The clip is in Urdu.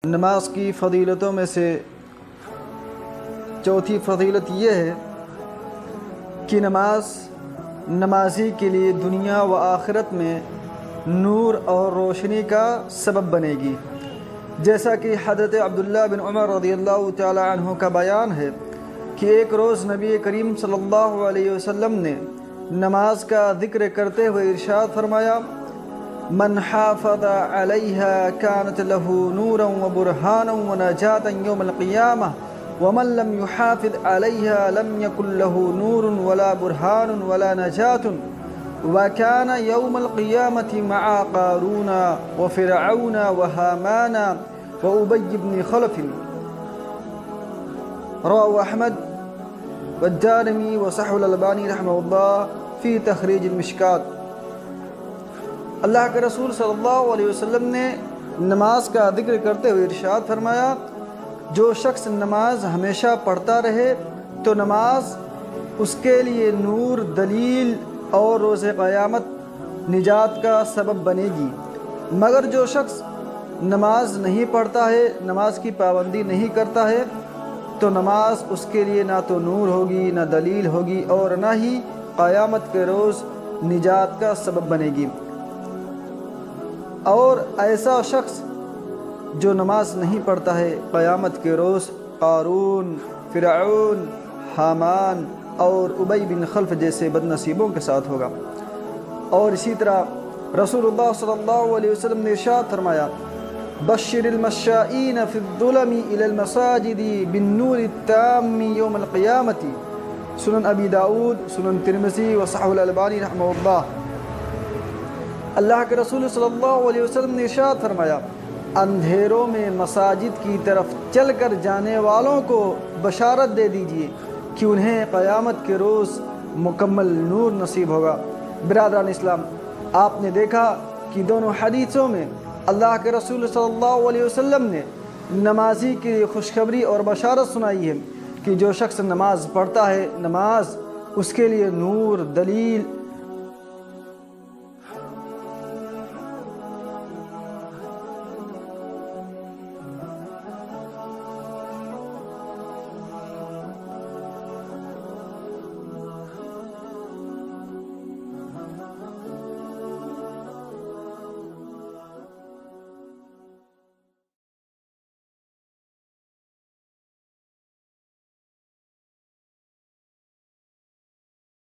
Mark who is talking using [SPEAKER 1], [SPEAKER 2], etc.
[SPEAKER 1] نماز کی فضیلتوں میں سے چوتھی فضیلت یہ ہے کہ نمازی کے لیے دنیا و آخرت میں نور اور روشنی کا سبب بنے گی، جیسا کہ حضرت عبداللہ بن عمر رضی اللہ تعالی عنہ کا بیان ہے کہ ایک روز نبی کریم صلی اللہ علیہ وسلم نے نماز کا ذکر کرتے ہوئے ارشاد فرمایا: من حافظ علیہا کانت له نورا و برہانا و نجاتا یوم القیامہ ومن لم يحافظ علیہا لم یکن له نور ولا برہان ولا نجات وكان يوم القيامة مع قارون وفرعون وهامان وأبي بن خلف. رواه أحمد والدارمي وصححه الألباني رحمه الله في تخريج المشكات. اللہ کے رسول صلی اللہ علیہ وسلم نے نماز کا ذکر کرتے ہوئے ارشاد فرمایا: جو شخص نماز ہمیشہ پڑھتا رہے تو نماز اس کے لیے نور، دلیل اور روز قیامت نجات کا سبب بنے گی، مگر جو شخص نماز نہیں پڑھتا ہے، نماز کی پابندی نہیں کرتا ہے، تو نماز اس کے لیے نہ تو نور ہوگی، نہ دلیل ہوگی، اور نہ ہی قیامت کے روز نجات کا سبب بنے گی. اور ایسا شخص جو نماز نہیں پڑھتا ہے قیامت کے روز قارون، فرعون، حامان اور ابی بن خلف جیسے بد نصیبوں کے ساتھ ہوگا. اور اسی طرح رسول اللہ صلی اللہ علیہ وسلم نے ارشاد فرمایا: بشر المشائین فی الظلم الی المساجد بالنور التام یوم القیامت. سنن ابی داؤد، سنن ترمذی وصححہ الالبانی رحمہ اللہ. اللہ کے رسول صلی اللہ علیہ وسلم نے ارشاد فرمایا: اندھیروں میں مساجد کی طرف چل کر جانے والوں کو بشارت دے دیجیے کہ انہیں قیامت کے روز مکمل نور نصیب ہوگا. برادران اسلام، آپ نے دیکھا کہ دونوں حدیثوں میں اللہ کے رسول صلی اللہ علیہ وسلم نے نمازی کے لیے خوشخبری اور بشارت سنائی ہے کہ جو شخص نماز پڑھتا ہے، نماز اس کے لیے نور، دلیل